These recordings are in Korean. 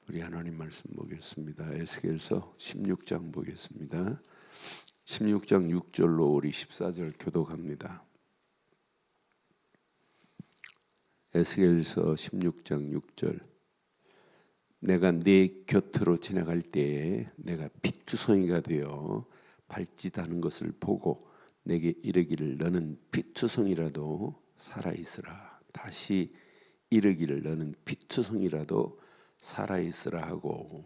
우리 하나님 말씀 보겠습니다. 에스겔서 16장 보겠습니다. 16장 6절로 우리 14절 교독합니다. 에스겔서 16장 6절. 내가 네 곁으로 지나갈 때에 내가 피투성이가 되어 발짓하는 것을 보고 내게 이르기를 너는 피투성이라도 살아있으라. 다시 이르기를 너는 피투성이라도 살아있으라 하고,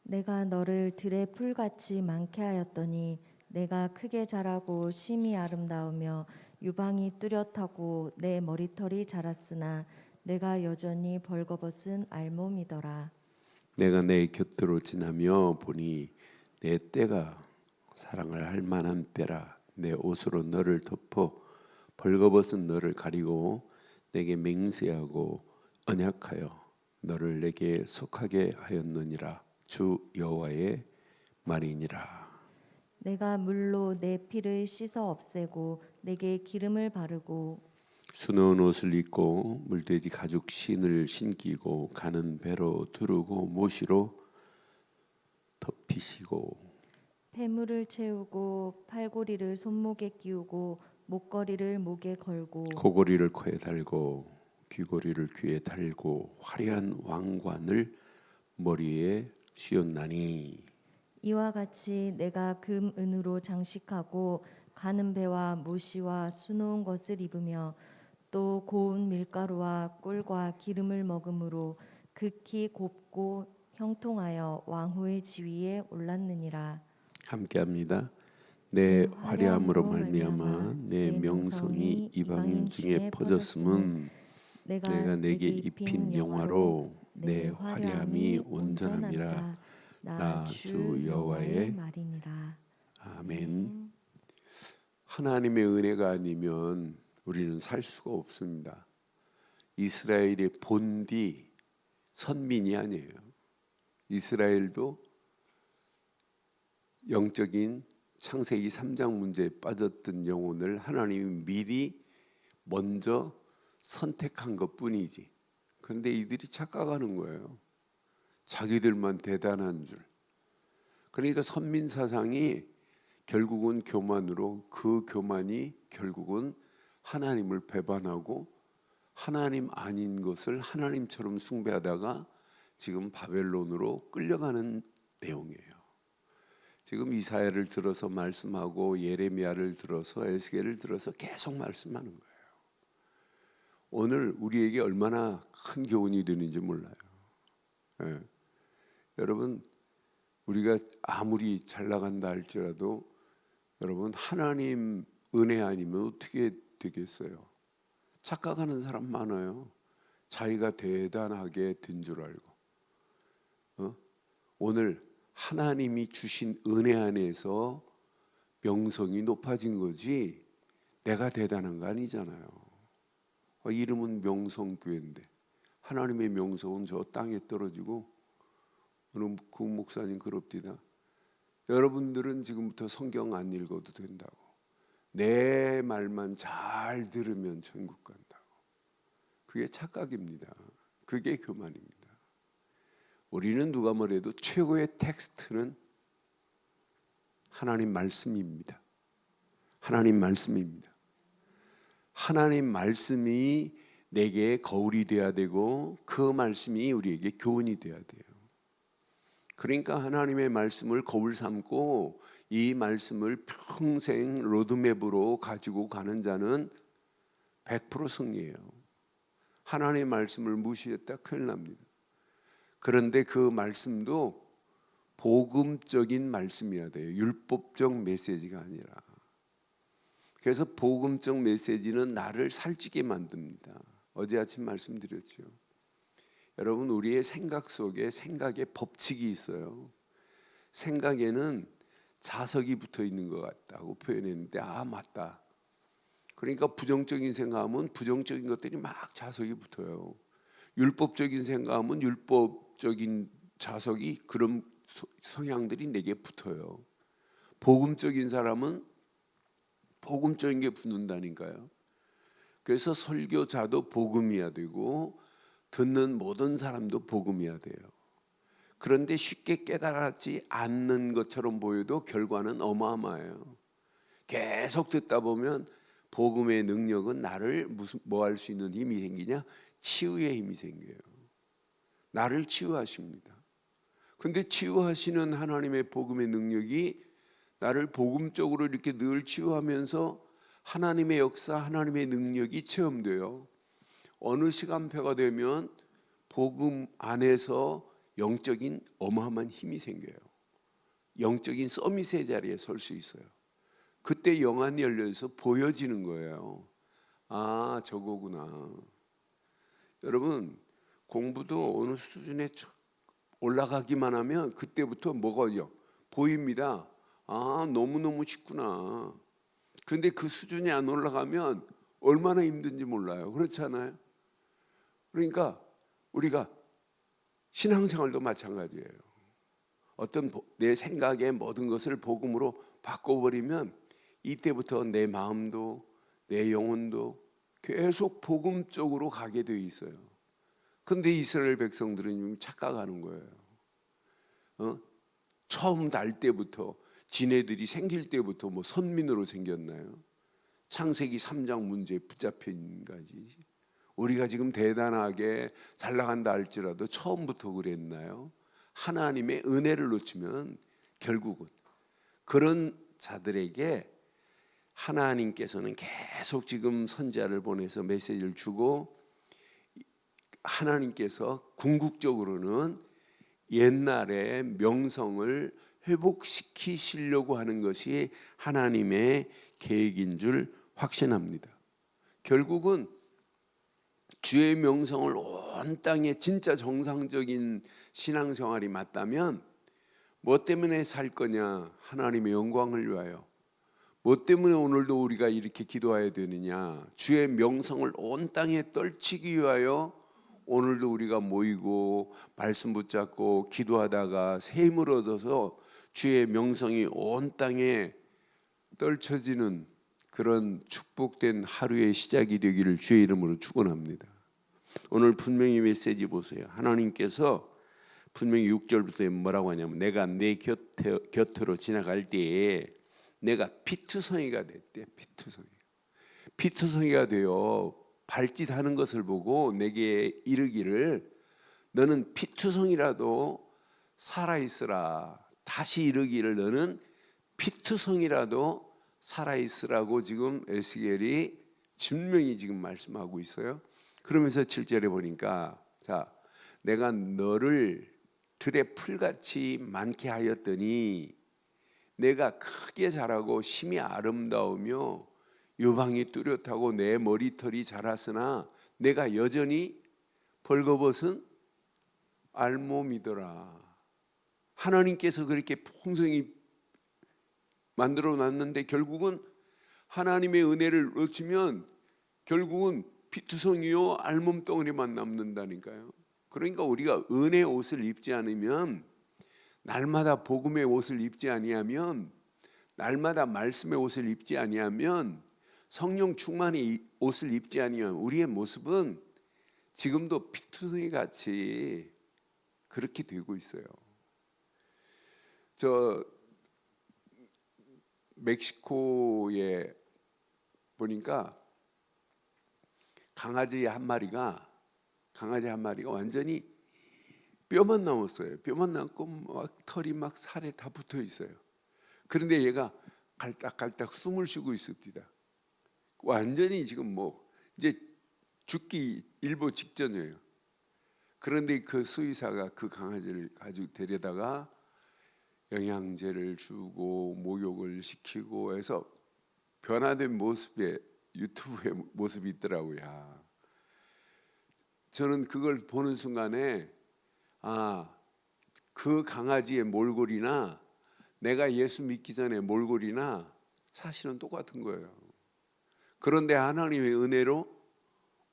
내가 너를 들의 풀같이 많게 하였더니 내가 크게 자라고 심히 아름다우며 유방이 뚜렷하고 내 머리털이 자랐으나 내가 여전히 벌거벗은 알몸이더라. 내가 내 곁으로 지나며 보니 내 때가 사랑을 할 만한 때라. 내 옷으로 너를 덮어 벌거벗은 너를 가리고 내게 맹세하고 언약하여 너를 내게 속하게 하였느니라. 주 여호와의 말이니라. 내가 물로 내 피를 씻어 없애고 내게 기름을 바르고 수놓은 옷을 입고 물돼지 가죽 신을 신기고 가는 배로 두르고 모시로 덮이시고 폐물을 채우고 팔고리를 손목에 끼우고 목걸이를 목에 걸고 고고리를 코에 달고 귀고리를 귀에 달고 화려한 왕관을 머리에 씌웠나니, 이와 같이 내가 금 은으로 장식하고 가는 배와 모시와 수놓은 것을 입으며 또 고운 밀가루와 꿀과 기름을 먹음으로 극히 곱고 형통하여 왕후의 지위에 올랐느니라. 함께합니다. 내 화려함으로 말미암아 내 명성이 이방인 중에 퍼졌음은 내가 내게 입힌 영화로 내 화려함이 온전함이라. 나 주 여호와의 말이니라. 아멘. 하나님의 은혜가 아니면 우리는 살 수가 없습니다. 이스라엘의 본디 선민이 아니에요. 이스라엘도 영적인 창세기 3장 문제에 빠졌던 영혼을 하나님이 미리 먼저 선택한 것뿐이지. 그런데 이들이 착각하는 거예요. 자기들만 대단한 줄. 그러니까 선민 사상이 결국은 교만으로, 그 교만이 결국은 하나님을 배반하고 하나님 아닌 것을 하나님처럼 숭배하다가 지금 바벨론으로 끌려가는 내용이에요. 지금 이사야를 들어서 말씀하고 예레미야를 들어서 에스겔을 들어서 계속 말씀하는 거예요. 오늘 우리에게 얼마나 큰 교훈이 되는지 몰라요. 예. 여러분, 우리가 아무리 잘 나간다 할지라도 여러분, 하나님 은혜 아니면 어떻게 되겠어요? 착각하는 사람 많아요. 자기가 대단하게 된 줄 알고. 오늘 하나님이 주신 은혜 안에서 명성이 높아진 거지 내가 대단한 거 아니잖아요. 이름은 명성교회인데 하나님의 명성은 저 땅에 떨어지고 어느 구 목사님 그럽디다. 여러분들은 지금부터 성경 안 읽어도 된다고. 내 말만 잘 들으면 천국 간다고. 그게 착각입니다. 그게 교만입니다. 우리는 누가 뭐래도 최고의 텍스트는 하나님 말씀입니다. 하나님 말씀입니다. 하나님 말씀이 내게 거울이 되어야 되고 그 말씀이 우리에게 교훈이 되어야 돼요. 그러니까 하나님의 말씀을 거울 삼고 이 말씀을 평생 로드맵으로 가지고 가는 자는 100% 승리예요. 하나님의 말씀을 무시했다 큰일 납니다. 그런데 그 말씀도 복음적인 말씀이어야 돼요. 율법적 메시지가 아니라. 그래서 복음적 메시지는 나를 살찌게 만듭니다. 어제 아침 말씀드렸죠. 여러분, 우리의 생각 속에 생각의 법칙이 있어요. 생각에는 자석이 붙어 있는 것 같다고 표현했는데 맞다. 그러니까 부정적인 생각하면 부정적인 것들이 막 자석이 붙어요. 율법적인 생각하면 율법적인 자석이 그런 성향들이 내게 붙어요. 복음적인 사람은 복음적인 게 붙는다니까요. 그래서 설교자도 복음이어야 되고 듣는 모든 사람도 복음이어야 돼요. 그런데 쉽게 깨달았지 않는 것처럼 보여도 결과는 어마어마해요. 계속 듣다 보면 복음의 능력은 나를 뭐 할 수 있는 힘이 생기냐? 치유의 힘이 생겨요. 나를 치유하십니다. 근데 치유하시는 하나님의 복음의 능력이 나를 복음적으로 이렇게 늘 치유하면서 하나님의 역사, 하나님의 능력이 체험돼요. 어느 시간표가 되면 복음 안에서 영적인 어마어마한 힘이 생겨요. 영적인 서밋의 자리에 설 수 있어요. 그때 영안이 열려서 보여지는 거예요. 아, 저거구나. 여러분, 공부도 어느 수준에 올라가기만 하면 그때부터 뭐가요? 보입니다. 아, 너무너무 쉽구나. 그런데 그 수준이 안 올라가면 얼마나 힘든지 몰라요. 그렇잖아요. 그러니까 우리가 신앙생활도 마찬가지예요. 어떤 내 생각의 모든 것을 복음으로 바꿔버리면 이때부터 내 마음도 내 영혼도 계속 복음 쪽으로 가게 돼 있어요. 그런데 이스라엘 백성들은 착각하는 거예요. 처음 날 때부터 지네들이 생길 때부터 뭐 선민으로 생겼나요? 창세기 3장 문제에 붙잡혀 있는 거지. 우리가 지금 대단하게 잘 나간다 할지라도 처음부터 그랬나요? 하나님의 은혜를 놓치면 결국은 그런 자들에게 하나님께서는 계속 지금 선지자를 보내서 메시지를 주고, 하나님께서 궁극적으로는 옛날의 명성을 회복시키시려고 하는 것이 하나님의 계획인 줄 확신합니다. 결국은 주의 명성을 온 땅에 진짜 정상적인 신앙생활이 맞다면 뭐 때문에 살 거냐? 하나님의 영광을 위하여. 뭐 때문에 오늘도 우리가 이렇게 기도해야 되느냐? 주의 명성을 온 땅에 떨치기 위하여 오늘도 우리가 모이고 말씀 붙잡고 기도하다가 새 힘을 얻어서 주의 명성이 온 땅에 떨쳐지는 그런 축복된 하루의 시작이 되기를 주의 이름으로 축원합니다. 오늘 분명히 메시지 보세요. 하나님께서 분명히 6절부터 뭐라고 하냐면 내가 내 곁으로 지나갈 때에 내가 피투성이가 됐대. 피투성이가 되어 발짓하는 것을 보고 내게 이르기를 너는 피투성이라도 살아있으라. 다시 이르기를 너는 피투성이라도 살아있으라고 지금 에스겔이 분명히 지금 말씀하고 있어요. 그러면서 7절에 보니까 자, 내가 너를 들의 풀같이 많게 하였더니 내가 크게 자라고 심히 아름다우며 유방이 뚜렷하고 내 머리털이 자랐으나 내가 여전히 벌거벗은 알몸이더라. 하나님께서 그렇게 풍성히 만들어 놨는데 결국은 하나님의 은혜를 놓치면 결국은 피투성이요 알몸덩어리만 남는다니까요. 그러니까 우리가 은혜의 옷을 입지 않으면, 날마다 복음의 옷을 입지 아니하면, 날마다 말씀의 옷을 입지 아니하면, 성령 충만의 옷을 입지 아니하면 우리의 모습은 지금도 피투성이 같이 그렇게 되고 있어요. 저 멕시코에 보니까 강아지 한 마리가 완전히 뼈만 남았어요. 뼈만 남고 막 털이 막 살에 다 붙어 있어요. 그런데 얘가 갈딱갈딱 숨을 쉬고 있습니다. 완전히 지금 뭐 이제 죽기 일보 직전이에요. 그런데 그 수의사가 그 강아지를 가지고 데려다가 영양제를 주고 목욕을 시키고 해서 변화된 모습에 유튜브에 모습이 있더라고요. 저는 그걸 보는 순간에 그 강아지의 몰골이나 내가 예수 믿기 전에 몰골이나 사실은 똑같은 거예요. 그런데 하나님의 은혜로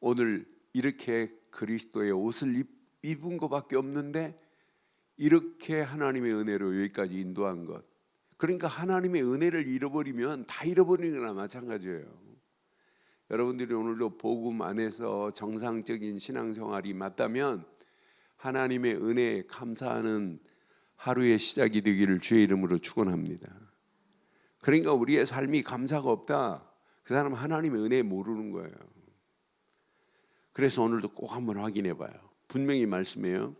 오늘 이렇게 그리스도의 옷을 입은 것밖에 없는데 이렇게 하나님의 은혜로 여기까지 인도한 것. 그러니까 하나님의 은혜를 잃어버리면 다 잃어버리는 거나 마찬가지예요. 여러분들이 오늘도 복음 안에서 정상적인 신앙생활이 맞다면 하나님의 은혜에 감사하는 하루의 시작이 되기를 주의 이름으로 축원합니다. 그러니까 우리의 삶이 감사가 없다, 그 사람은 하나님의 은혜 모르는 거예요. 그래서 오늘도 꼭 한번 확인해 봐요. 분명히 말씀해요.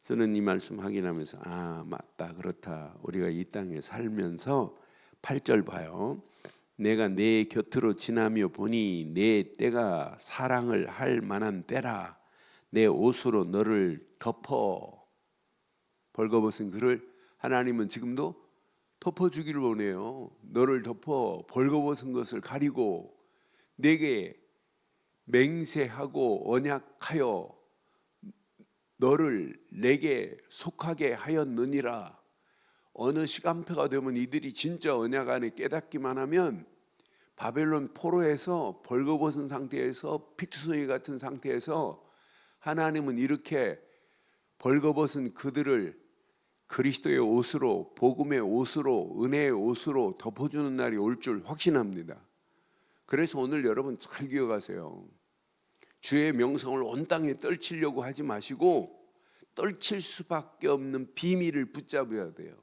저는 이 말씀 확인하면서 맞다, 그렇다. 우리가 이 땅에 살면서 8절 봐요. 내가 내 곁으로 지나며 보니 내 때가 사랑을 할 만한 때라. 내 옷으로 너를 덮어. 벌거벗은 그를 하나님은 지금도 덮어주기를 원해요. 너를 덮어 벌거벗은 것을 가리고 내게 맹세하고 언약하여 너를 내게 속하게 하였느니라. 어느 시간표가 되면 이들이 진짜 언약 안에 깨닫기만 하면 바벨론 포로에서 벌거벗은 상태에서 피투성이 같은 상태에서 하나님은 이렇게 벌거벗은 그들을 그리스도의 옷으로, 복음의 옷으로, 은혜의 옷으로 덮어주는 날이 올 줄 확신합니다. 그래서 오늘 여러분 잘 기억하세요. 주의 명성을 온 땅에 떨치려고 하지 마시고 떨칠 수밖에 없는 비밀을 붙잡아야 돼요.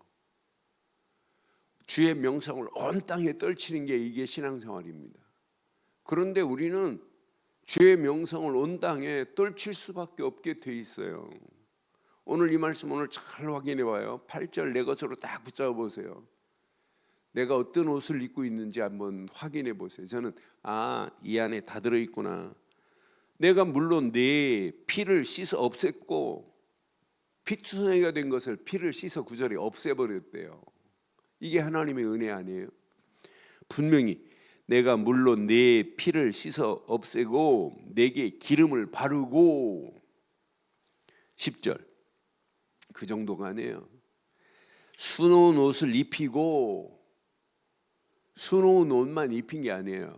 주의 명성을 온 땅에 떨치는 게 이게 신앙생활입니다. 그런데 우리는 주의 명성을 온 땅에 떨칠 수밖에 없게 돼 있어요. 오늘 이 말씀 오늘 잘 확인해 봐요. 8절 내 것으로 딱 붙잡아 보세요. 내가 어떤 옷을 입고 있는지 한번 확인해 보세요. 저는 이 안에 다 들어 있구나. 내가 물론 내 피를 씻어 없앴고 피투성이가 된 것을 피를 씻어 구절에 없애버렸대요. 이게 하나님의 은혜 아니에요? 분명히 내가 물론 내 피를 씻어 없애고 내게 기름을 바르고 10절 그 정도가 아니에요. 수놓은 옷을 입히고 수놓은 옷만 입힌 게 아니에요.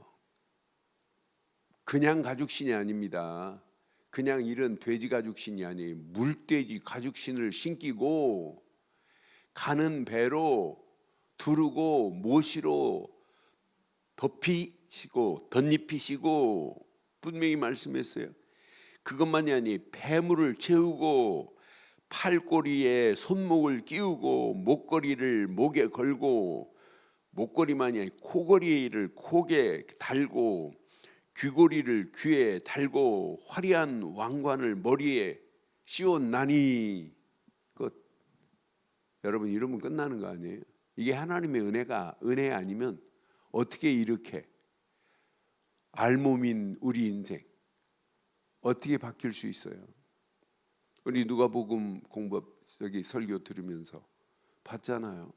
그냥 가죽신이 아닙니다. 그냥 이런 돼지 가죽신이 아니에요. 물돼지 가죽신을 신기고 가는 배로 두르고 모시로 덮이시고 덧입히시고 분명히 말씀했어요. 그것만이 아니 폐물을 채우고 팔꼬리에 손목을 끼우고 목걸이를 목에 걸고 목걸이만이 아니 코걸이를 코에 달고 귀고리를 귀에 달고 화려한 왕관을 머리에 씌웠나니 여러분 이러면 끝나는 거 아니에요? 이게 하나님의 은혜가 은혜 아니면 어떻게 이렇게 알몸인 우리 인생 어떻게 바뀔 수 있어요? 우리 누가복음 공부 설교 들으면서 봤잖아요.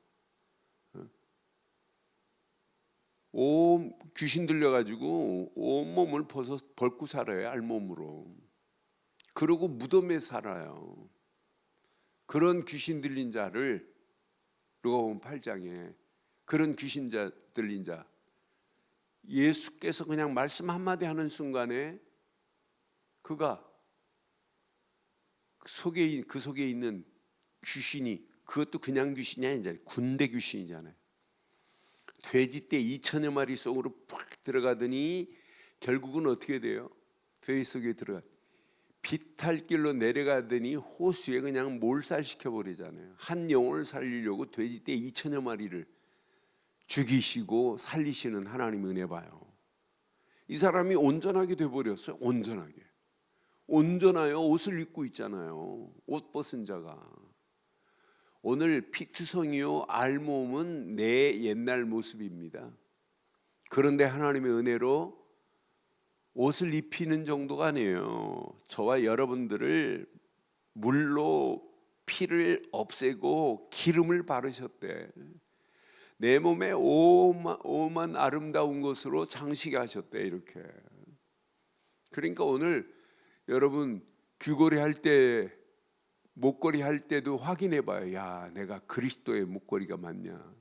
귀신 들려가지고 온몸을 벗고 살아요. 알몸으로. 그러고 무덤에 살아요. 그런 귀신 들린 자를 누가복음 8장에 그런 귀신 들린 자 예수께서 그냥 말씀 한마디 하는 순간에 그가 그 속에 있는 귀신이 그것도 그냥 귀신이 아니잖아요. 군대 귀신이잖아요. 돼지떼 2천여 마리 속으로 팍 들어가더니 결국은 어떻게 돼요? 돼지 속에 들어가 비탈길로 내려가더니 호수에 그냥 몰살시켜버리잖아요. 한 영혼을 살리려고 돼지떼 2천여 마리를 죽이시고 살리시는 하나님의 은혜 봐요. 이 사람이 온전하게 돼버렸어요. 온전하여 옷을 입고 있잖아요. 옷 벗은 자가. 오늘 피투성이요 알몸은 내 옛날 모습입니다. 그런데 하나님의 은혜로 옷을 입히는 정도가 아니에요. 저와 여러분들을 물로 피를 없애고 기름을 바르셨대. 내 몸에 오만 아름다운 것으로 장식하셨대. 이렇게. 그러니까 오늘 여러분 귀걸이 할 때 목걸이 할 때도 확인해 봐요. 야, 내가 그리스도의 목걸이가 맞냐?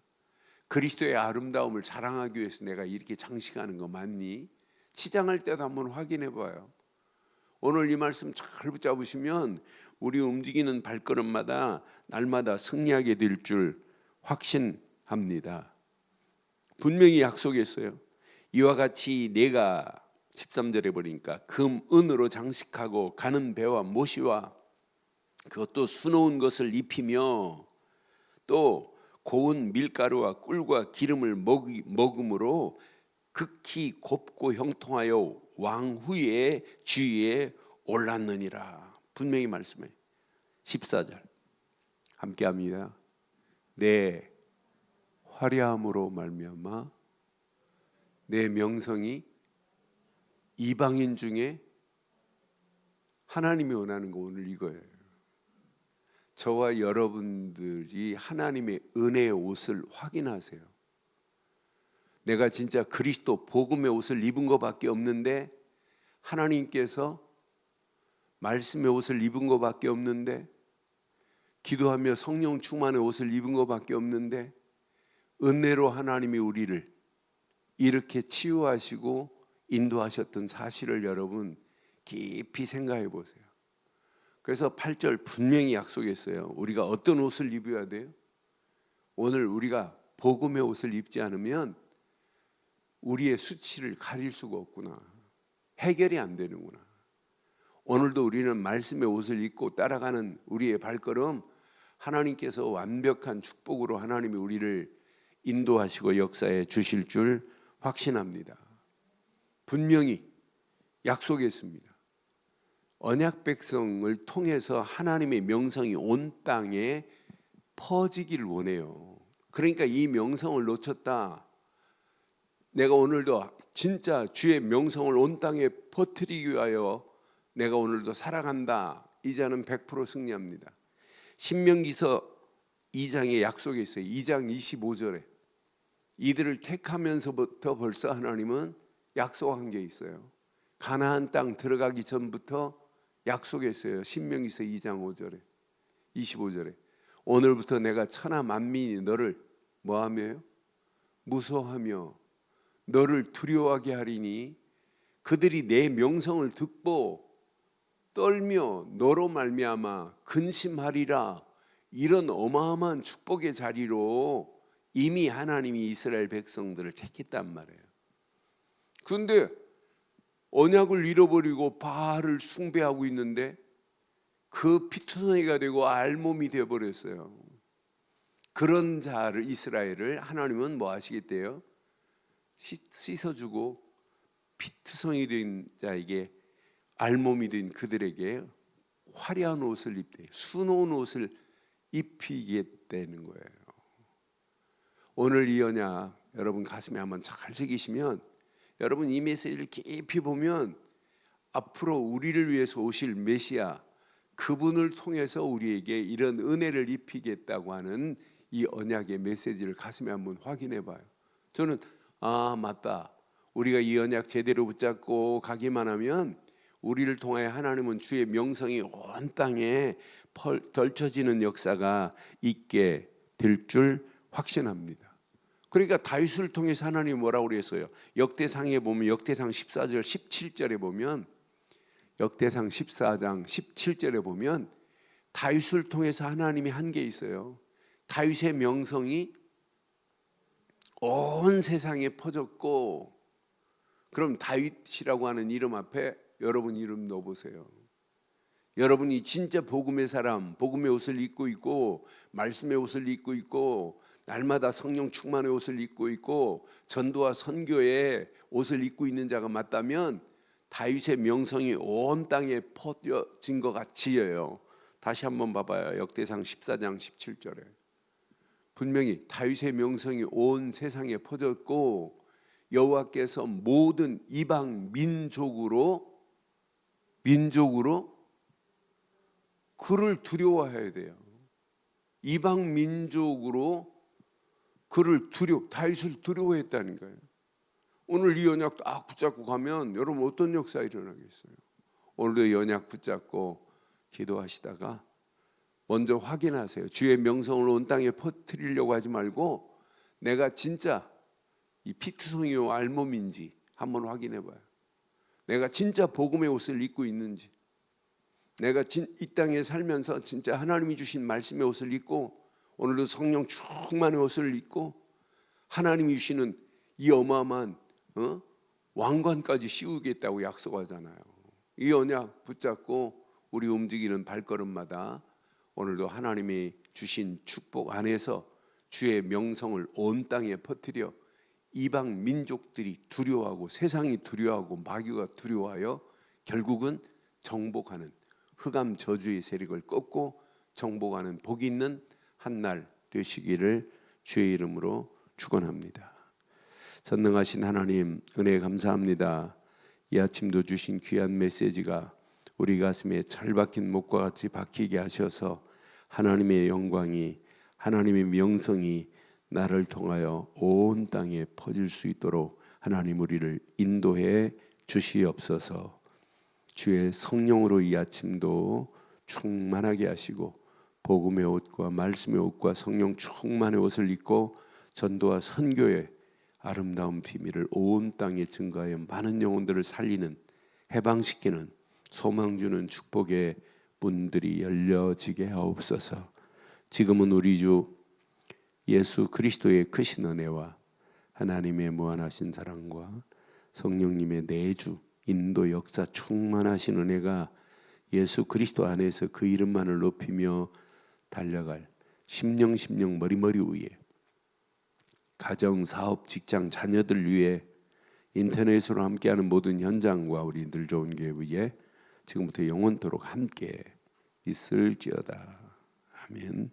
그리스도의 아름다움을 자랑하기 위해서 내가 이렇게 장식하는 거 맞니? 치장할 때도 한번 확인해 봐요. 오늘 이 말씀 잘 붙잡으시면 우리 움직이는 발걸음마다 날마다 승리하게 될 줄 확신합니다. 분명히 약속했어요. 이와 같이 내가 13절에 보니까 금, 은으로 장식하고 가는 배와 모시와 그것도 수놓은 것을 입히며 또 고운 밀가루와 꿀과 기름을 먹음으로 극히 곱고 형통하여 왕후의 지위에 올랐느니라. 분명히 말씀해. 14절 함께합니다. 내 화려함으로 말미암아 내 명성이 이방인 중에, 하나님이 원하는 거 오늘 이거예요. 저와 여러분들이 하나님의 은혜의 옷을 확인하세요. 내가 진짜 그리스도 복음의 옷을 입은 것밖에 없는데, 하나님께서 말씀의 옷을 입은 것밖에 없는데, 기도하며 성령 충만의 옷을 입은 것밖에 없는데, 은혜로 하나님이 우리를 이렇게 치유하시고 인도하셨던 사실을 여러분 깊이 생각해 보세요. 그래서 8절 분명히 약속했어요. 우리가 어떤 옷을 입어야 돼요? 오늘 우리가 복음의 옷을 입지 않으면 우리의 수치를 가릴 수가 없구나. 해결이 안 되는구나. 오늘도 우리는 말씀의 옷을 입고 따라가는 우리의 발걸음, 하나님께서 완벽한 축복으로 하나님이 우리를 인도하시고 역사해 주실 줄 확신합니다. 분명히 약속했습니다. 언약 백성을 통해서 하나님의 명성이 온 땅에 퍼지기를 원해요. 그러니까 이 명성을 놓쳤다, 내가 오늘도 진짜 주의 명성을 온 땅에 퍼뜨리기 위하여 내가 오늘도 살아간다, 이자는 100% 승리합니다. 신명기서 2장에 약속이 있어요. 2장 25절에 이들을 택하면서부터 벌써 하나님은 약속한 게 있어요. 가나안 땅 들어가기 전부터 약속했어요. 신명기서 2장 5절에 25절에 오늘부터 내가 천하 만민이 너를 뭐하며요? 무서워하며 너를 두려워하게 하리니 그들이 내 명성을 듣고 떨며 너로 말미암아 근심하리라. 이런 어마어마한 축복의 자리로 이미 하나님이 이스라엘 백성들을 택했단 말이에요. 그런데 언약을 잃어버리고 바알을 숭배하고 있는데 그 피투성이가 되고 알몸이 되어버렸어요. 그런 자를, 이스라엘을 하나님은 뭐 하시겠대요? 씻어주고 피투성이 된 자에게, 알몸이 된 그들에게 화려한 옷을 입대, 수놓은 옷을 입히겠다는 거예요. 오늘 이 언약 여러분 가슴에 한번 잘 새기시면, 여러분 이 메시지를 깊이 보면 앞으로 우리를 위해서 오실 메시아, 그분을 통해서 우리에게 이런 은혜를 입히겠다고 하는 이 언약의 메시지를 가슴에 한번 확인해 봐요. 저는 맞다, 우리가 이 언약 제대로 붙잡고 가기만 하면 우리를 통해 하나님은 주의 명성이 온 땅에 덜쳐지는 역사가 있게 될 줄 확신합니다. 그러니까 다윗을 통해서 하나님이 뭐라고 그랬어요? 역대상에 보면, 역대상 14절 17절에 보면, 역대상 14장 17절에 보면 다윗을 통해서 하나님이 한 게 있어요. 다윗의 명성이 온 세상에 퍼졌고, 그럼 다윗이라고 하는 이름 앞에 여러분 이름 넣어보세요. 여러분이 진짜 복음의 사람, 복음의 옷을 입고 있고 말씀의 옷을 입고 있고 날마다 성령 충만의 옷을 입고 있고 전도와 선교의 옷을 입고 있는 자가 맞다면 다윗의 명성이 온 땅에 퍼져진 것 같이요. 다시 한번 봐봐요. 역대상 14장 17절에 분명히 다윗의 명성이 온 세상에 퍼졌고 여호와께서 모든 이방 민족으로 그를 두려워해야 돼요. 이방 민족으로 그를 다윗을 두려워했다는 거예요. 오늘 이 언약 딱 붙잡고 가면 여러분 어떤 역사 일어나겠어요? 오늘도 이 언약 붙잡고 기도하시다가 먼저 확인하세요. 주의 명성을 온 땅에 퍼뜨리려고 하지 말고 내가 진짜 이 피투성이요 알몸인지 한번 확인해 봐요. 내가 진짜 복음의 옷을 입고 있는지, 내가 이 땅에 살면서 진짜 하나님이 주신 말씀의 옷을 입고 오늘도 성령 충만의 옷을 입고 하나님이 주시는 이 어마어마한 왕관까지 씌우겠다고 약속하잖아요. 이 언약 붙잡고 우리 움직이는 발걸음마다 오늘도 하나님이 주신 축복 안에서 주의 명성을 온 땅에 퍼뜨려 이방 민족들이 두려워하고 세상이 두려워하고 마귀가 두려워하여 결국은 정복하는 흑암 저주의 세력을 꺾고 정복하는 복이 있는 한 날 되시기를 주의 이름으로 축원합니다. 전능하신 하나님, 은혜 감사합니다. 이 아침도 주신 귀한 메시지가 우리 가슴에 잘 박힌 목과 같이 박히게 하셔서 하나님의 영광이, 하나님의 명성이 나를 통하여 온 땅에 퍼질 수 있도록 하나님 우리를 인도해 주시옵소서. 주의 성령으로 이 아침도 충만하게 하시고 복음의 옷과 말씀의 옷과 성령 충만의 옷을 입고 전도와 선교의 아름다운 비밀을 온 땅에 증거하여 많은 영혼들을 살리는, 해방시키는, 소망 주는 축복의 문들이 열려지게 하옵소서. 지금은 우리 주 예수 그리스도의 크신 은혜와 하나님의 무한하신 사랑과 성령님의 내주 인도 역사 충만하신 은혜가 예수 그리스도 안에서 그 이름만을 높이며 달려갈 심령 머리머리 위에 가정, 사업, 직장, 자녀들 위해 인터넷으로 함께하는 모든 현장과 우리 늘 좋은 교회 위에 지금부터 영원토록 함께 있을지어다. 아멘.